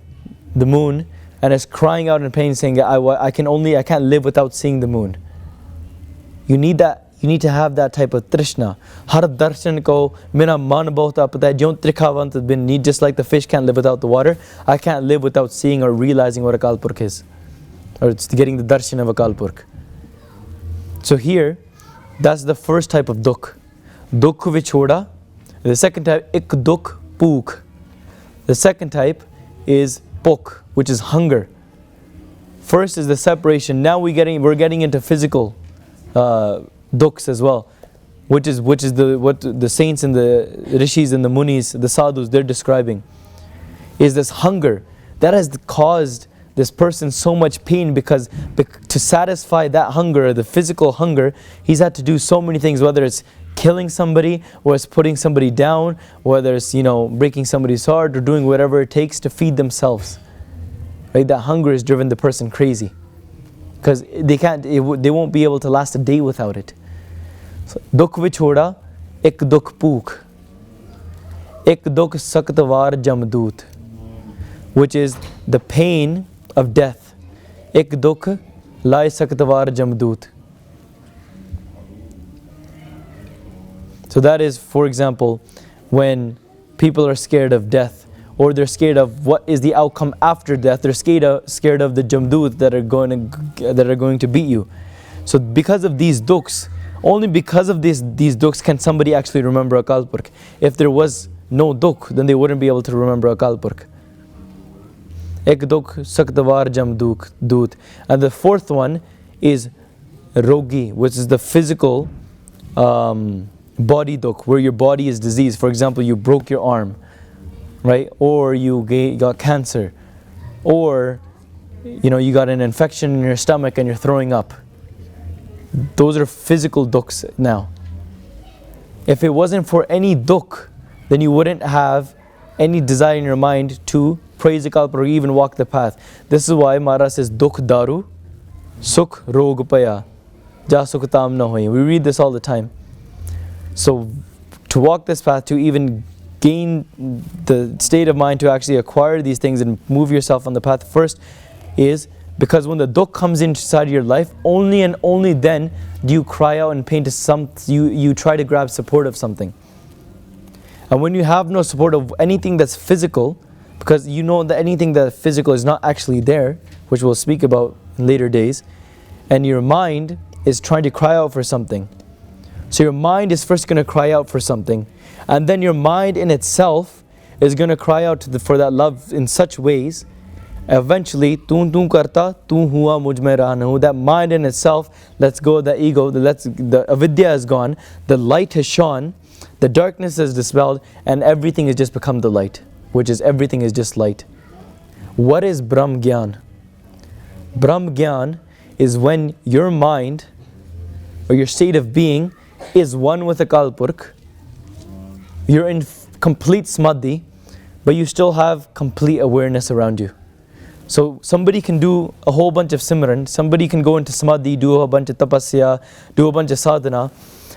moon and is crying out in pain saying I can't live without seeing the moon. You need that. You need to have that type of trishna. Har darshan ko mera man bahut apta hai jyon trikhavant bin need, just like the fish can't live without the water. I can't live without seeing or realizing what Akal Purkh is, or it's getting the darshan of Akal Purkh. So here, that's the first type of dukh. Dukh vichoda. The second type, ik dukh pukh. The second type is pukh, which is hunger. First is the separation. Now we're getting into physical dukhs as well, which is what the saints and the rishis and the munis, the sadhus, they're describing, is this hunger that has caused this person so much pain because to satisfy that hunger, the physical hunger, he's had to do so many things, whether it's killing somebody, or it's putting somebody down, whether it's breaking somebody's heart, or doing whatever it takes to feed themselves. Right? That hunger has driven the person crazy because they won't be able to last a day without it. So, dukh vichoda, ik dukh pukh, ik dukh saktvar jamdoot, which is the pain of death. Ik dukh lai saktvar jamdoot. So that is, for example, when people are scared of death, or they're scared of what is the outcome after death. They're scared of the jamdoot that are going to beat you. So because of these dukhs, only because of these dukhs can somebody actually remember Akal Purkh. If there was no dukh, then they wouldn't be able to remember Akal Purkh. Ek dukh saktvar jamdoot. And the fourth one is rogi, which is the physical body dukh, where your body is diseased. For example, you broke your arm, right? Or you got cancer, or you got an infection in your stomach and you're throwing up. Those are physical dukhs now. If it wasn't for any dukh, then you wouldn't have any desire in your mind to praise Akal Purkh or even walk the path. This is why Maharaj says dukh daru, sukh rog paya, ja sukh tam na hoye. We read this all the time. So to walk this path, to even gain the state of mind to actually acquire these things and move yourself on the path, first is because when the dukh comes inside your life, only and only then do you cry out in pain to you try to grab support of something. And when you have no support of anything that's physical, because you know that anything that's physical is not actually there, which we'll speak about in later days, and your mind is trying to cry out for something. So your mind is first going to cry out for something, and then your mind in itself is going to cry out for that love in such ways. Eventually, tu karta, tu hua mujh mein rahna. That mind in itself lets go of the ego, the avidya is gone, the light has shone, the darkness is dispelled, and everything has just become the light, which is everything is just light. What is Brahm Giaan? Brahm Giaan is when your mind, or your state of being, is one with Akal Purkh. You're in complete samadhi, but you still have complete awareness around you. So somebody can do a whole bunch of simran, somebody can go into samadhi, do a bunch of tapasya, do a bunch of sadhana,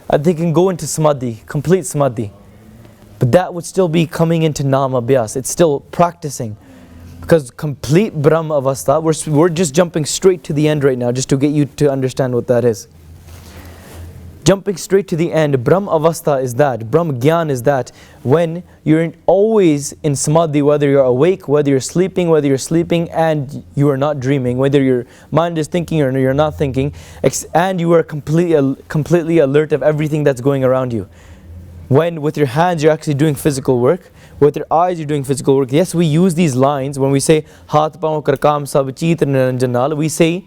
and they can go into samadhi, complete samadhi. But that would still be coming into nama abhyas. It's still practicing. Because complete Brahm Avastha, we're just jumping straight to the end right now, just to get you to understand what that is. Jumping straight to the end, Brahm Avastha is that, Brahm Giaan is that, when you're always in samadhi, whether you're awake, whether you're sleeping and you are not dreaming, whether your mind is thinking or you're not thinking, and you are completely alert of everything that's going around you. When with your hands you're actually doing physical work, with your eyes you're doing physical work. Yes, we use these lines when we say Hath paon kar kaam sab chit niranjanal. We say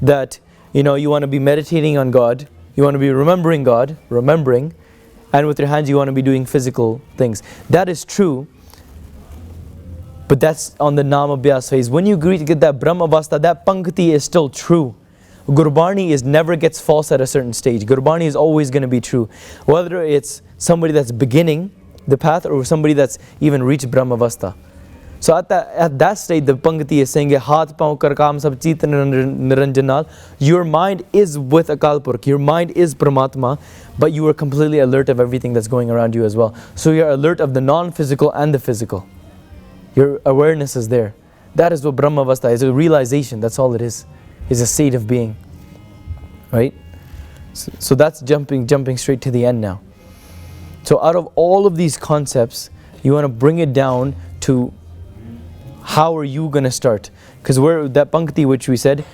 that you want to be meditating on God, you want to be remembering God, and with your hands you want to be doing physical things. That is true, but that's on the Nam Abhyas phase. When you get that Brahm Avastha, that Pankti is still true. Gurbani never gets false at a certain stage. Gurbani is always going to be true. Whether it's somebody that's beginning the path or somebody that's even reached Brahm Avastha. So at that state, the Pangati is saying, Haath paun kar kaam sab chit niranjan naal. Your mind is with Akal Purkh, your mind is Paramatma, but you are completely alert of everything that's going around you as well. So you're alert of the non-physical and the physical. Your awareness is there. That is what Brahmavastha is, a realization, that's all it is a state of being. Right? So that's jumping straight to the end now. So out of all of these concepts, you want to bring it down to how are you going to start? Because that Pankti which we said,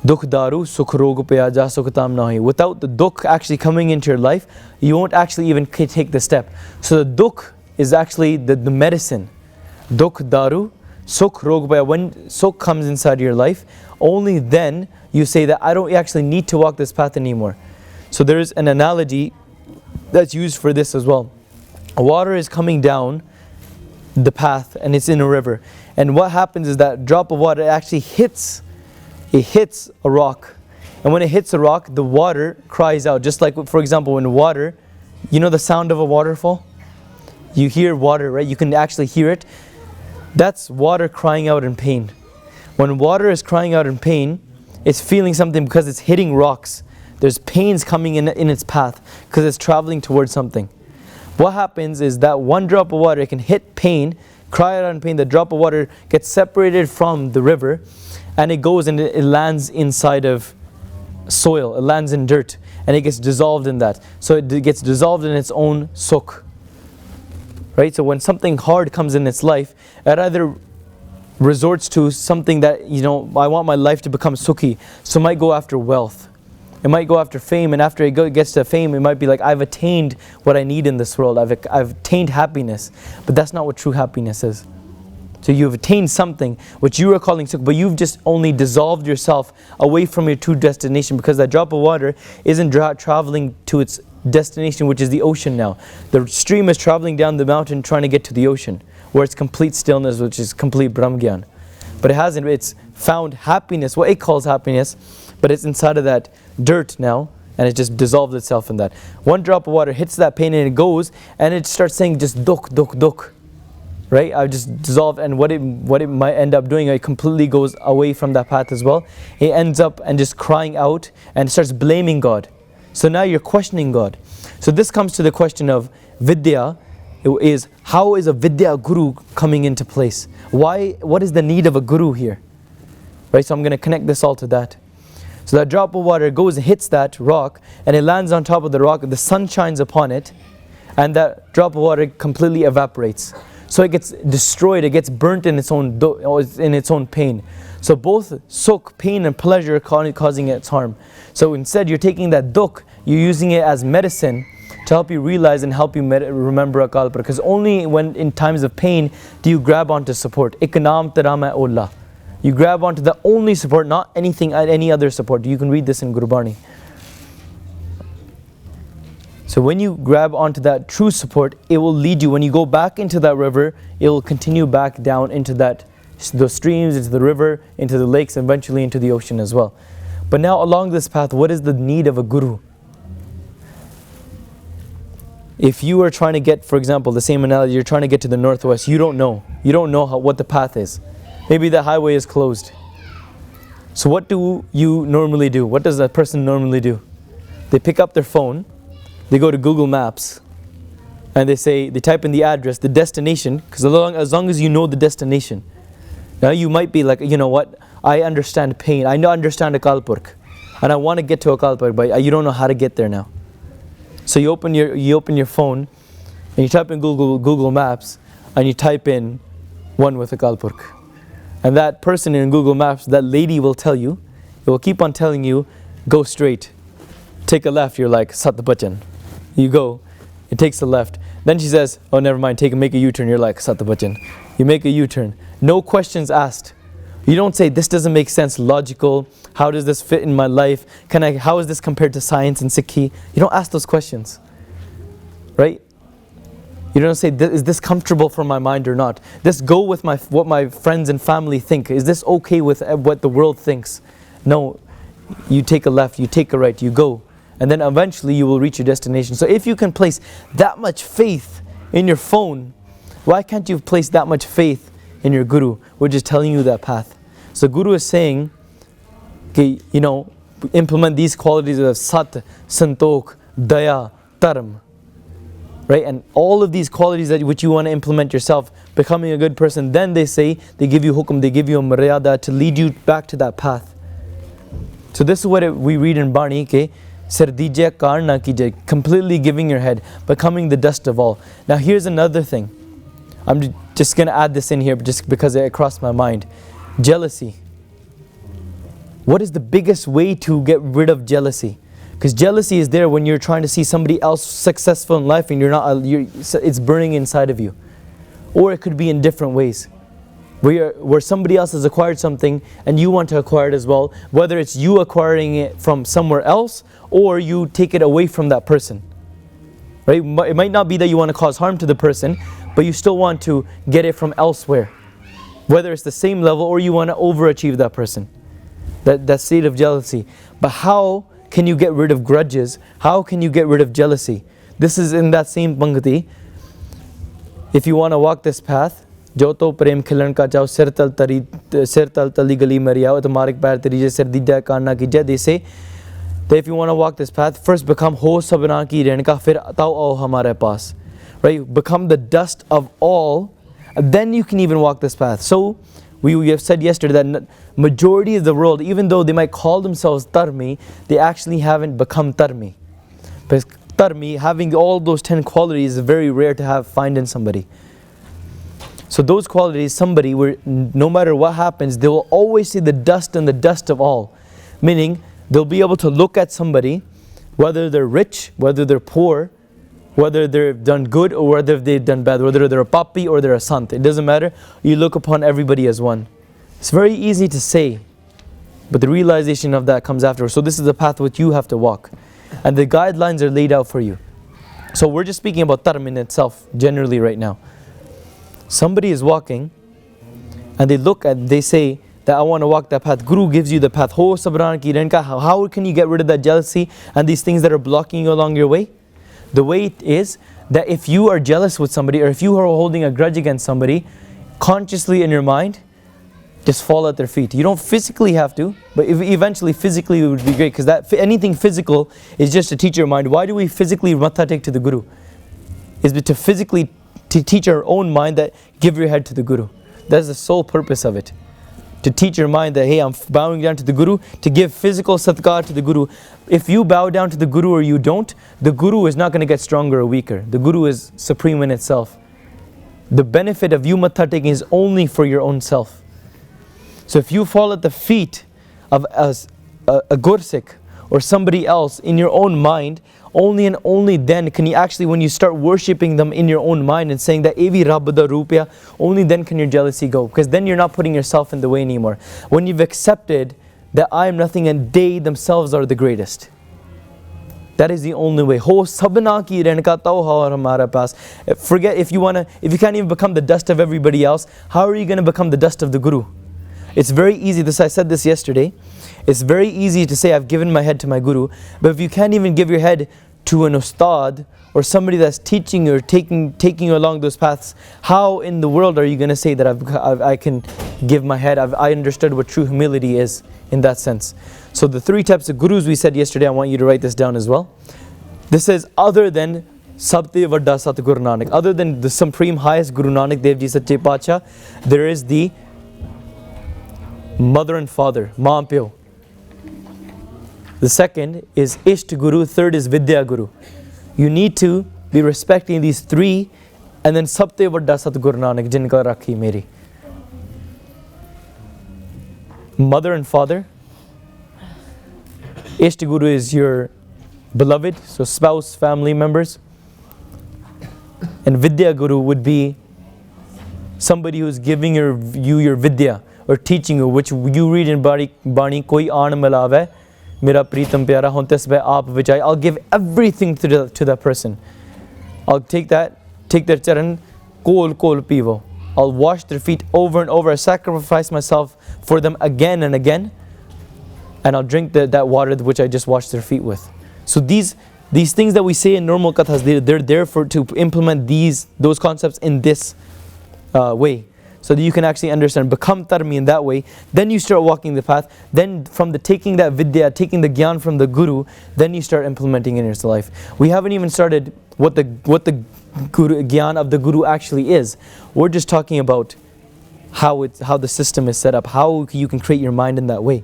Dukh daru sukh rog paya ja sukh tam nahi. Without the dukh actually coming into your life, you won't actually even take the step. So the dukh is actually the medicine. Dukh daru sukh rog paya. When sukh comes inside your life, only then you say that I don't actually need to walk this path anymore. So there is an analogy that's used for this as well. Water is coming down the path and it's in a river, and what happens is that drop of water actually hits a rock, and when it hits a rock, the water cries out. Just like, for example, when water, you know the sound of a waterfall, you hear water, right? You can actually hear it. That's water crying out in pain. When water is crying out in pain, it's feeling something because it's hitting rocks. There's pains coming in its path because it's traveling towards something. What happens is that one drop of water, it can hit pain, cry out in pain. The drop of water gets separated from the river, and it goes and it lands inside of soil. It lands in dirt, and it gets dissolved in that. So it gets dissolved in its own sukh. Right? So when something hard comes in its life, it either resorts to something that, I want my life to become sukhi. So it might go after wealth. It might go after fame, and after it gets to fame, it might be like, I've attained what I need in this world. I've attained happiness. But that's not what true happiness is. So you've attained something which you are calling sukh, but you've just only dissolved yourself away from your true destination, because that drop of water isn't traveling to its destination, which is the ocean now. The stream is traveling down the mountain trying to get to the ocean, where it's complete stillness, which is complete Brahm Giaan. But it's found happiness, what it calls happiness, but it's inside of that dirt now, and it just dissolved itself in that. One drop of water hits that pain, and it goes, and it starts saying just dukh, dukh, dukh. Right? I've just dissolved, and what it might end up doing, it completely goes away from that path as well. It ends up and just crying out and starts blaming God. So now you're questioning God. So this comes to the question of Vidya. Is how is a Vidya Guru coming into place? What is the need of a Guru here? Right? So I'm going to connect this all to that. So that drop of water goes and hits that rock, and it lands on top of the rock. The sun shines upon it, and that drop of water completely evaporates. So it gets destroyed, it gets burnt in its own pain. So both sukh, pain, and pleasure are causing its harm. So instead you're taking that dukh, you're using it as medicine to help you realize and help you remember Akal Purkh. Because only when in times of pain do you grab onto support. Ik naam tera main Ola. You grab onto the only support, not any other support. You can read this in Gurbani. So when you grab onto that true support, it will lead you. When you go back into that river, it will continue back down into those streams, into the river, into the lakes, and eventually into the ocean as well. But now along this path, what is the need of a guru? If you are trying to get, for example, the same analogy, you're trying to get to the northwest, you don't know. You don't know what the path is. Maybe the highway is closed. So what do you normally do? What does a person normally do? They pick up their phone, they go to Google Maps, and they type in the address, the destination, because as long as you know the destination. Now you might be like, you know what, I understand pain, I understand Akal Purkh, and I want to get to Akal Purkh, but you don't know how to get there now. So you open your phone, and you type in Google Maps, and you type in one with Akal Purkh. And that person in Google Maps, that lady will tell you, it will keep on telling you, go straight, take a left. You're like, Sat Bachan. You go, it takes a left. Then she says, oh never mind, make a U-turn. You're like, Sat Bachan. You make a U-turn. No questions asked. You don't say, this doesn't make sense, logical, how does this fit in my life? How is this compared to science and Sikhi? You don't ask those questions. Right? You don't say, is this comfortable for my mind or not? This go with what my friends and family think. Is this okay with what the world thinks? No. You take a left, you take a right, you go. And then eventually you will reach your destination. So if you can place that much faith in your phone, Why can't you place that much faith in your Guru, which is telling you that path? So Guru is saying, okay, implement these qualities of Sat, Santokh, Daya, Dharm. Right? And all of these qualities which you want to implement yourself, becoming a good person, then they give you hukum, they give you a maryada to lead you back to that path. So this is what we read in Bani, okay? Sardija karna kijay, completely giving your head, becoming the dust of all. Now here's another thing. I'm just going to add this in here just because it crossed my mind. Jealousy. What is the biggest way to get rid of jealousy? Because jealousy is there when you're trying to see somebody else successful in life and it's burning inside of you. Or it could be in different ways. Where somebody else has acquired something and you want to acquire it as well. Whether it's you acquiring it from somewhere else or you take it away from that person. Right? It might not be that you want to cause harm to the person, but you still want to get it from elsewhere. Whether it's the same level or you want to overachieve that person. That state of jealousy. But how can you get rid of grudges? How can you get rid of jealousy? This is in that same pangati. If you want to walk this path, Joto prem khilan ka chao sir tal tali gali mariya automatic pair tarije sir didya karna ki jai, they say that if you want to walk this path, first become ho sabna ki renka fir atao ao hamare paas. Right? Become the dust of all, and then you can even walk this path. So we have said yesterday that majority of the world, even though they might call themselves Tarmi, they actually haven't become Tarmi. Because Tarmi, having all those 10 qualities, is very rare to find in somebody. So those qualities, somebody where no matter what happens, they will always see the dust and the dust of all. Meaning, they'll be able to look at somebody, whether they're rich, whether they're poor, whether they've done good or whether they've done bad, whether they're a papi or they're a sant. It doesn't matter. You look upon everybody as one. It's very easy to say, but the realization of that comes after. So this is the path which you have to walk. And the guidelines are laid out for you. So we're just speaking about Dharm in itself, generally right now. Somebody is walking, and they say that I want to walk that path. Guru gives you the path. Ho sabran ki renka. How can you get rid of that jealousy and these things that are blocking you along your way? The way is that if you are jealous with somebody or if you are holding a grudge against somebody, consciously in your mind, just fall at their feet. You don't physically have to, but eventually physically it would be great, because anything physical is just to teach your mind. Why do we physically matha take to the Guru? Is to teach our own mind that give your head to the Guru. That's the sole purpose of it. To teach your mind that, hey, I'm bowing down to the Guru, to give physical satkar to the Guru. If you bow down to the Guru or you don't, the Guru is not going to get stronger or weaker. The Guru is supreme in itself. The benefit of you matha taking is only for your own self. So if you fall at the feet of a Gursik or somebody else in your own mind, only and only then can you actually, when you start worshipping them in your own mind and saying that Evi Rabbada Rupya, only then can your jealousy go. Because then you're not putting yourself in the way anymore. When you've accepted that I am nothing and they themselves are the greatest. That is the only way. Ho sabna ki renka tao ha hamara paas. Forget if you can't even become the dust of everybody else, how are you going to become the dust of the Guru? It's very easy, I said this yesterday, it's very easy to say I've given my head to my Guru, but if you can't even give your head to an ustad or somebody that's teaching you or taking you along those paths, how in the world are you going to say that I can give my head, I understood what true humility is in that sense. So the 3 types of Gurus we said yesterday, I want you to write this down as well. This says other than Sabte Vadda Sat Guru Nanak, other than the supreme highest Guru Nanak Dev Ji Sache Pacha, there is the mother and father, Ma and Pyo. The second is Isht Guru, third is Vidya Guru. You need to be respecting these 3, and then Sabte Vadda Sat Guru Nanak Jinka Rakhi Meri. Mother and father. Isht Guru is your beloved, so spouse, family members. And Vidya Guru would be somebody who's giving you your Vidya, or teaching you, which you read in Bani, Koi Aan Milave, Mera Pritam Pyara Hontes Bhai Aap Vijay. I'll give everything to that person. I'll take their charan, kol pivo. I'll wash their feet over and over. I sacrifice myself for them again and again. And I'll drink that water which I just washed their feet with. So these things that we say in normal kathas, they're there to implement those concepts in this way, so that you can actually understand, become tarmi in that way. Then you start walking the path. Then from the taking that vidya, taking the Giaan from the Guru, then you start implementing in your life. We haven't even started what the Guru, Giaan of the Guru actually is. We're just talking about how the system is set up, how you can create your mind in that way.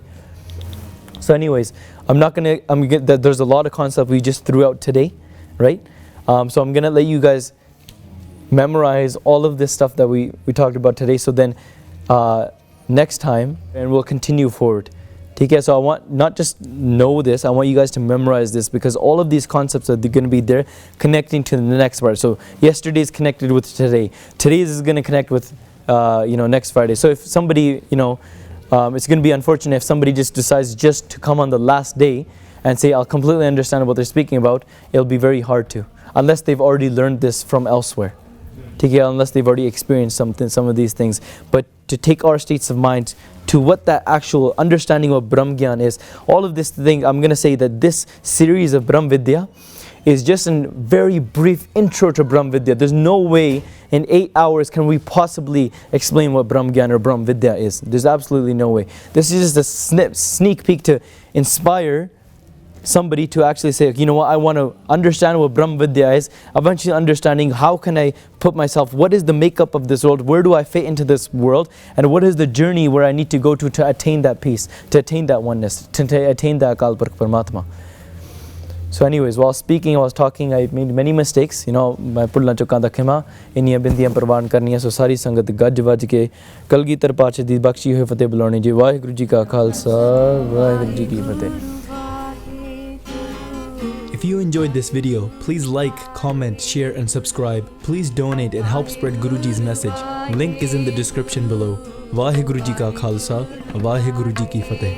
So anyways, there's a lot of concepts we just threw out today, right? So I'm gonna let you guys memorize all of this stuff that we talked about today. So then next time, and we'll continue forward. Okay, so I want not just know this, I want you guys to memorize this, because all of these concepts are going to be there connecting to the next part. So yesterday's connected with today. Today's is going to connect with next Friday. So if somebody, it's going to be unfortunate if somebody just decides just to come on the last day and say, I'll completely understand what they're speaking about. It'll be very hard to, unless they've already learned this from elsewhere. Unless they've already experienced some of these things. But to take our states of mind to what that actual understanding of Brahm Giaan is, all of this thing, I'm going to say that this series of Braham Vidhiya is just a very brief intro to Braham Vidhiya. There's no way in 8 hours can we possibly explain what Braham Giaan or Braham Vidhiya is. There's absolutely no way. This is just a sneak peek to inspire somebody to actually say, you know what, I want to understand what Braham Vidhiya is, eventually understanding how can I put myself, what is the makeup of this world, where do I fit into this world, and what is the journey where I need to go to attain that peace, to attain that oneness, to attain that Akal Purkh Paramatma. So anyways, while speaking, I was talking, I made many mistakes, मैं भुल्लां चुकां दा खिमा, इन्नियां बिंदियां प्रवान करनियां, सो सारी संगत गज वज के कलगीधर पातशाह दी बख्शी होई फतेह बुलानी जी, वाहिगुरू जी का खालसा, वाहिगुरू जी की फतेह. If you enjoyed this video, please like, comment, share and subscribe. Please donate and help spread Guruji's message. Link is in the description below. Vaheguru Ji ka Khalsa, Vaheguru Ji ki Fateh.